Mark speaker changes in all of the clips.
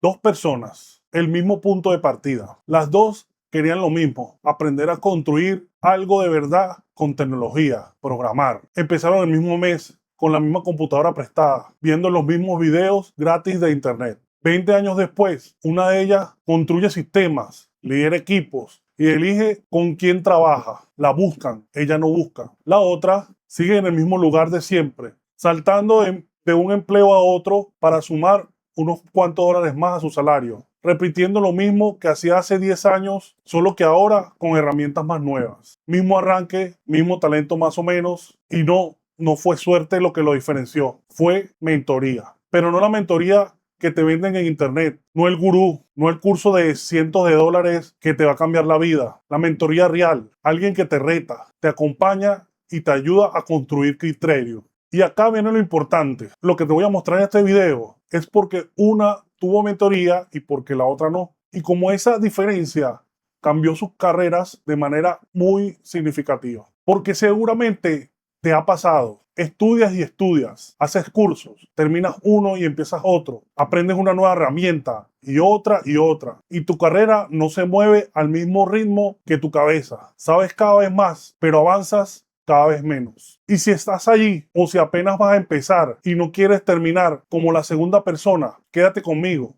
Speaker 1: Dos personas, el mismo punto de partida. Las dos querían lo mismo, aprender a construir algo de verdad con tecnología, programar. Empezaron el mismo mes con la misma computadora prestada, viendo los mismos videos gratis de internet. 20 años después, una de ellas construye sistemas, lidera equipos y elige con quién trabaja. La buscan, ella no busca. La otra sigue en el mismo lugar de siempre, saltando de un empleo a otro para sumar unos cuantos dólares más a su salario, repitiendo lo mismo que hacía hace 10 años, solo que ahora con herramientas más nuevas. Mismo arranque, mismo talento más o menos, y no fue suerte lo que lo diferenció, fue mentoría. Pero no la mentoría que te venden en internet, no el gurú, no el curso de cientos de dólares que te va a cambiar la vida. La mentoría real, alguien que te reta, te acompaña y te ayuda a construir criterio. Y acá viene lo importante. Lo que te voy a mostrar en este video es porque una tuvo mentoría y porque la otra no. Y como esa diferencia cambió sus carreras de manera muy significativa. Porque seguramente te ha pasado. Estudias y estudias, haces cursos, terminas uno y empiezas otro, aprendes una nueva herramienta y otra y otra. Y tu carrera no se mueve al mismo ritmo que tu cabeza. Sabes cada vez más, pero avanzas cada vez menos. Y si estás allí o si apenas vas a empezar y no quieres terminar como la segunda persona, quédate conmigo.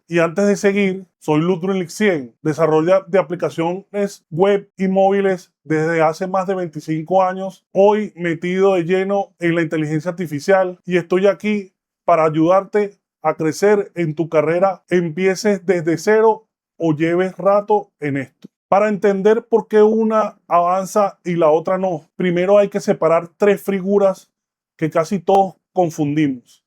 Speaker 1: Y antes de seguir, soy Ludwig 100, desarrollo de aplicaciones web y móviles desde hace más de 25 años, hoy metido de lleno en la inteligencia artificial y estoy aquí para ayudarte a crecer en tu carrera, empieces desde cero o lleves rato en esto. Para entender por qué una avanza y la otra no, primero hay que separar tres figuras que casi todos confundimos.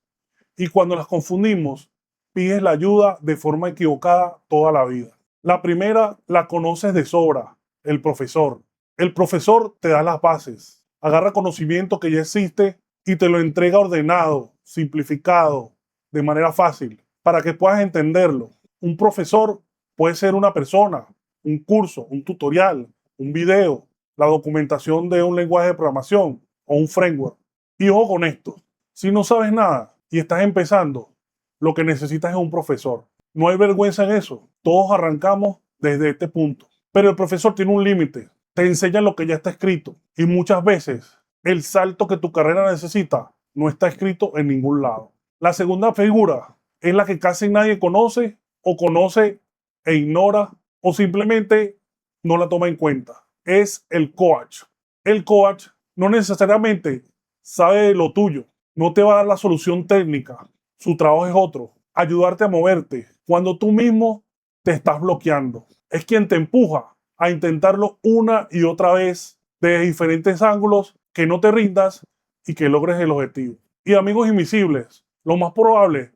Speaker 1: Y cuando las confundimos, pides la ayuda de forma equivocada toda la vida. La primera la conoces de sobra, el profesor. El profesor te da las bases, agarra conocimiento que ya existe y te lo entrega ordenado, simplificado, de manera fácil, para que puedas entenderlo. Un profesor puede ser una persona, un curso, un tutorial, un video, la documentación de un lenguaje de programación o un framework. Y ojo con esto, si no sabes nada y estás empezando, lo que necesitas es un profesor. No hay vergüenza en eso. Todos arrancamos desde este punto. Pero el profesor tiene un límite. Te enseña lo que ya está escrito. Y muchas veces el salto que tu carrera necesita no está escrito en ningún lado. La segunda figura es la que casi nadie conoce o conoce e ignora o simplemente no la toma en cuenta. Es el coach. El coach no necesariamente sabe de lo tuyo. No te va a dar la solución técnica. Su trabajo es otro. Ayudarte a moverte cuando tú mismo te estás bloqueando. Es quien te empuja a intentarlo una y otra vez de diferentes ángulos, que no te rindas y que logres el objetivo. Y amigos invisibles, lo más probable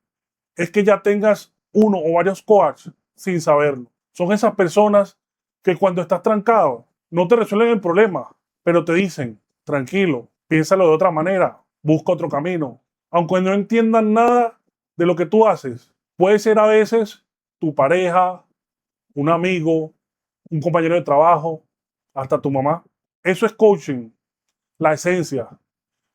Speaker 1: es que ya tengas uno o varios coaches sin saberlo. Son esas personas que cuando estás trancado no te resuelven el problema, pero te dicen, tranquilo, piénsalo de otra manera, busca otro camino. Aunque no entiendan nada de lo que tú haces, puede ser a veces tu pareja, un amigo, un compañero de trabajo, hasta tu mamá. Eso es coaching, la esencia,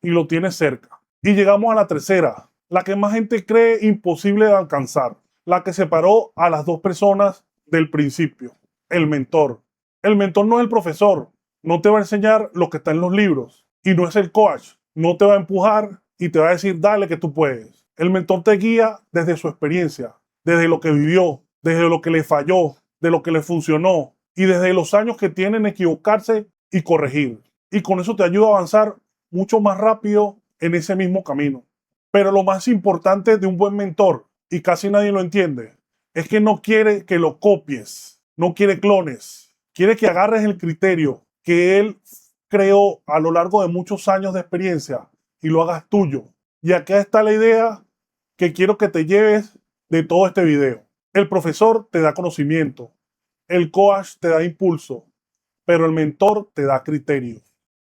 Speaker 1: y lo tienes cerca. Y llegamos a la tercera, la que más gente cree imposible de alcanzar, la que separó a las dos personas del principio, el mentor. El mentor no es el profesor, no te va a enseñar lo que está en los libros, y no es el coach, no te va a empujar y te va a decir, dale que tú puedes. El mentor te guía desde su experiencia, desde lo que vivió, desde lo que le falló, de lo que le funcionó, y desde los años que tienen equivocarse y corregir. Y con eso te ayuda a avanzar mucho más rápido en ese mismo camino. Pero lo más importante de un buen mentor, y casi nadie lo entiende, es que no quiere que lo copies, no quiere clones, quiere que agarres el criterio que él creó a lo largo de muchos años de experiencia y lo hagas tuyo. Y acá está la idea que quiero que te lleves de todo este video. El profesor te da conocimiento, el coach te da impulso, pero el mentor te da criterio.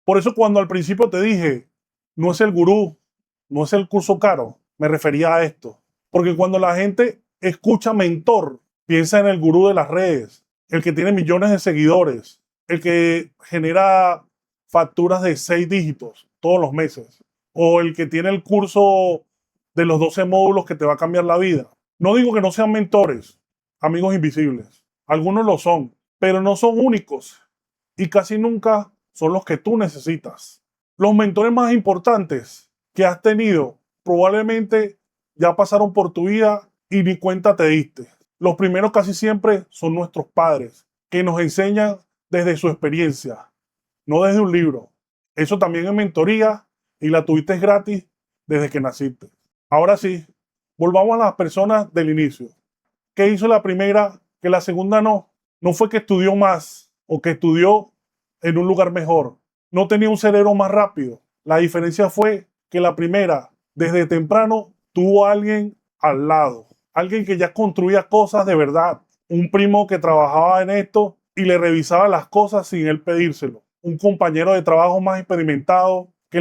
Speaker 1: Por eso cuando al principio te dije, no es el gurú, no es el curso caro, me refería a esto. Porque cuando la gente escucha mentor, piensa en el gurú de las redes, el que tiene millones de seguidores, el que genera facturas de 6 dígitos todos los meses, o el que tiene el curso de los 12 módulos que te va a cambiar la vida. No digo que no sean mentores, amigos invisibles. Algunos lo son, pero no son únicos y casi nunca son los que tú necesitas. Los mentores más importantes que has tenido probablemente ya pasaron por tu vida y ni cuenta te diste. Los primeros casi siempre son nuestros padres, que nos enseñan desde su experiencia, no desde un libro. Eso también es mentoría y la tuviste gratis desde que naciste. Ahora sí, volvamos a las personas del inicio. ¿Qué hizo la primera que la segunda no? No fue que estudió más o que estudió en un lugar mejor. No tenía un cerebro más rápido. La diferencia fue que la primera, desde temprano, tuvo a alguien al lado. Alguien que ya construía cosas de verdad. Un primo que trabajaba en esto y le revisaba las cosas sin él pedírselo. Un compañero de trabajo más experimentado que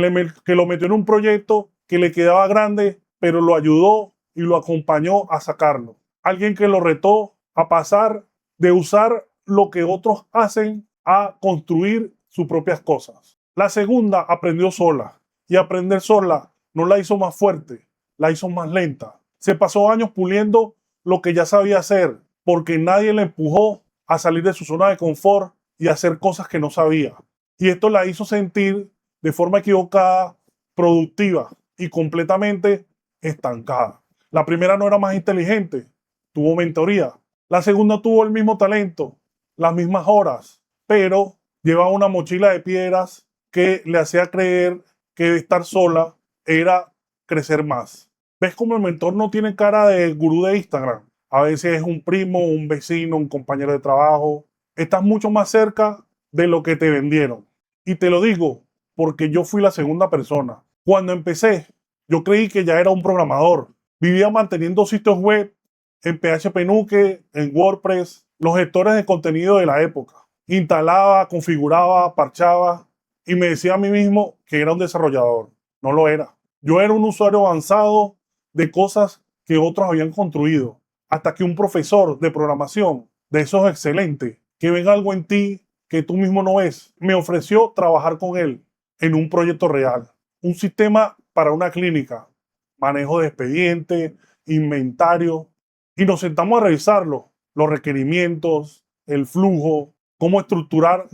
Speaker 1: lo metió en un proyecto que le quedaba grande, pero lo ayudó y lo acompañó a sacarlo. Alguien que lo retó a pasar de usar lo que otros hacen a construir sus propias cosas. La segunda aprendió sola y aprender sola no la hizo más fuerte, la hizo más lenta. Se pasó años puliendo lo que ya sabía hacer porque nadie le empujó a salir de su zona de confort y hacer cosas que no sabía. Y esto la hizo sentir de forma equivocada, productiva y completamente estancada. La primera no era más inteligente, tuvo mentoría. La segunda tuvo el mismo talento, las mismas horas, pero llevaba una mochila de piedras que le hacía creer que estar sola era crecer más. ¿Ves cómo el mentor no tiene cara de gurú de Instagram? A veces es un primo, un vecino, un compañero de trabajo. Estás mucho más cerca de lo que te vendieron. Y te lo digo porque yo fui la segunda persona. Cuando empecé, yo creí que ya era un programador. Vivía manteniendo sitios web en PHP Nuke, en WordPress, los gestores de contenido de la época. Instalaba, configuraba, parchaba y me decía a mí mismo que era un desarrollador. No lo era. Yo era un usuario avanzado de cosas que otros habían construido. Hasta que un profesor de programación, de esos excelentes, que ven algo en ti que tú mismo no ves, me ofreció trabajar con él en un proyecto real. Un sistema para una clínica, manejo de expedientes, inventario, y nos sentamos a revisarlo, los requerimientos, el flujo, cómo estructurar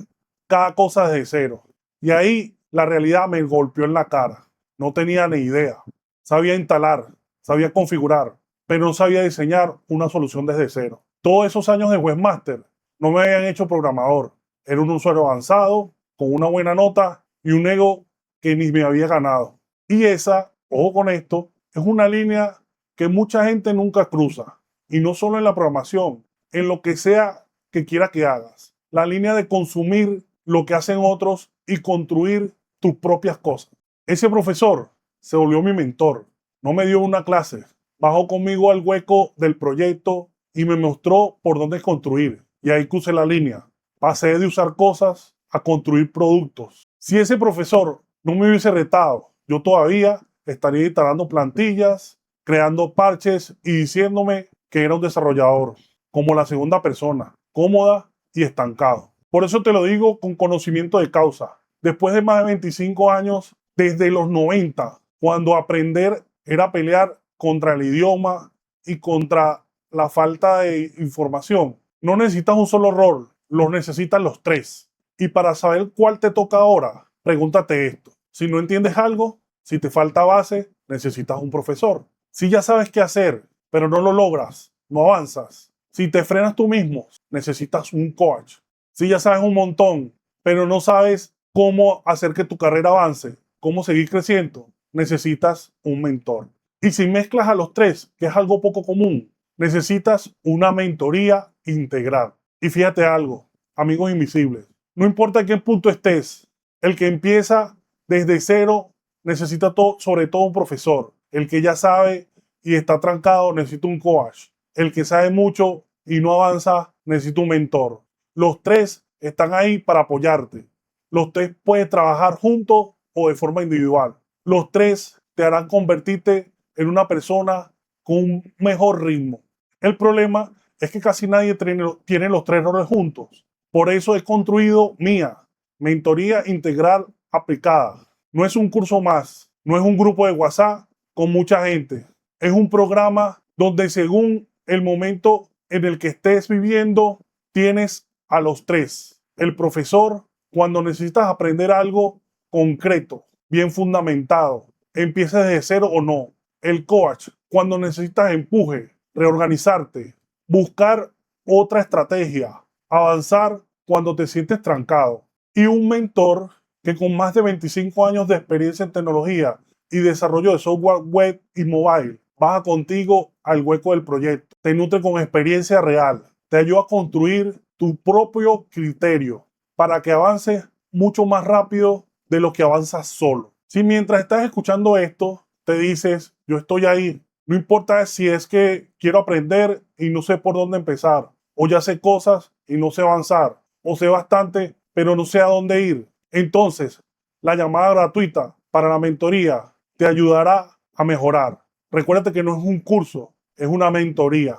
Speaker 1: cada cosa desde cero. Y ahí la realidad me golpeó en la cara. No tenía ni idea. Sabía instalar, sabía configurar, pero no sabía diseñar una solución desde cero. Todos esos años de webmaster no me habían hecho programador. Era un usuario avanzado, con una buena nota y un ego que ni me había ganado. Y esa, ojo con esto, es una línea que mucha gente nunca cruza. Y no solo en la programación, en lo que sea que quiera que hagas. La línea de consumir lo que hacen otros y construir tus propias cosas. Ese profesor se volvió mi mentor. No me dio una clase. Bajó conmigo al hueco del proyecto y me mostró por dónde construir. Y ahí crucé la línea. Pasé de usar cosas a construir productos. Si ese profesor no me hubiese retado, yo todavía estaría instalando plantillas, creando parches y diciéndome que era un desarrollador, como la segunda persona, cómoda y estancado. Por eso te lo digo con conocimiento de causa. Después de más de 25 años, desde los 90, cuando aprender era pelear contra el idioma y contra la falta de información, no necesitas un solo rol, los necesitas los tres. Y para saber cuál te toca ahora, pregúntate esto. Si no entiendes algo, si te falta base, necesitas un profesor. Si ya sabes qué hacer, pero no lo logras, no avanzas. Si te frenas tú mismo, necesitas un coach. Si ya sabes un montón, pero no sabes cómo hacer que tu carrera avance, cómo seguir creciendo, necesitas un mentor. Y si mezclas a los tres, que es algo poco común, necesitas una mentoría integral. Y fíjate algo, amigos invisibles, no importa en qué punto estés, el que empieza desde cero necesita sobre todo un profesor. El que ya sabe y está trancado necesita un coach. El que sabe mucho y no avanza necesita un mentor. Los tres están ahí para apoyarte. Los tres pueden trabajar juntos o de forma individual. Los tres te harán convertirte en una persona con un mejor ritmo. El problema es que casi nadie tiene los tres roles juntos. Por eso he construido MIA, Mentoría Integral Aplicada. No es un curso más, no es un grupo de WhatsApp con mucha gente. Es un programa donde según el momento en el que estés viviendo, tienes a los tres. El profesor, cuando necesitas aprender algo concreto, bien fundamentado, empieces desde cero o no. El coach, cuando necesitas empuje, reorganizarte, buscar otra estrategia, avanzar cuando te sientes trancado. Y un mentor que con más de 25 años de experiencia en tecnología y desarrollo de software web y mobile, baja contigo al hueco del proyecto, te nutre con experiencia real, te ayuda a construir tu propio criterio para que avances mucho más rápido de lo que avanzas solo. Si mientras estás escuchando esto, te dices, yo estoy ahí, no importa si es que quiero aprender y no sé por dónde empezar, o ya sé cosas y no sé avanzar, o sé bastante, pero no sé a dónde ir. Entonces, la llamada gratuita para la mentoría te ayudará a mejorar. Recuérdate que no es un curso, es una mentoría.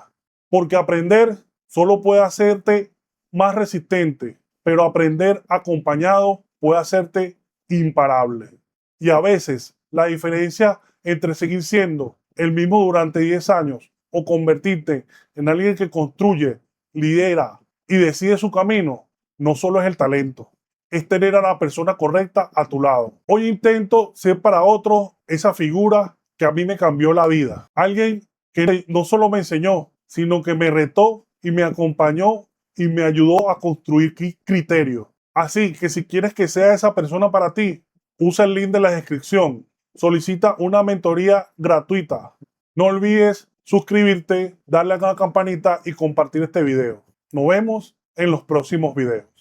Speaker 1: Porque aprender solo puede hacerte más resistente, pero aprender acompañado puede hacerte imparable. Y a veces la diferencia entre seguir siendo el mismo durante 10 años o convertirte en alguien que construye, lidera y decide su camino, no solo es el talento, es tener a la persona correcta a tu lado. Hoy intento ser para otros esa figura que a mí me cambió la vida. Alguien que no solo me enseñó, sino que me retó y me acompañó y me ayudó a construir criterios. Así que si quieres que sea esa persona para ti, usa el link de la descripción. Solicita una mentoría gratuita. No olvides suscribirte, darle a la campanita y compartir este video. Nos vemos en los próximos videos.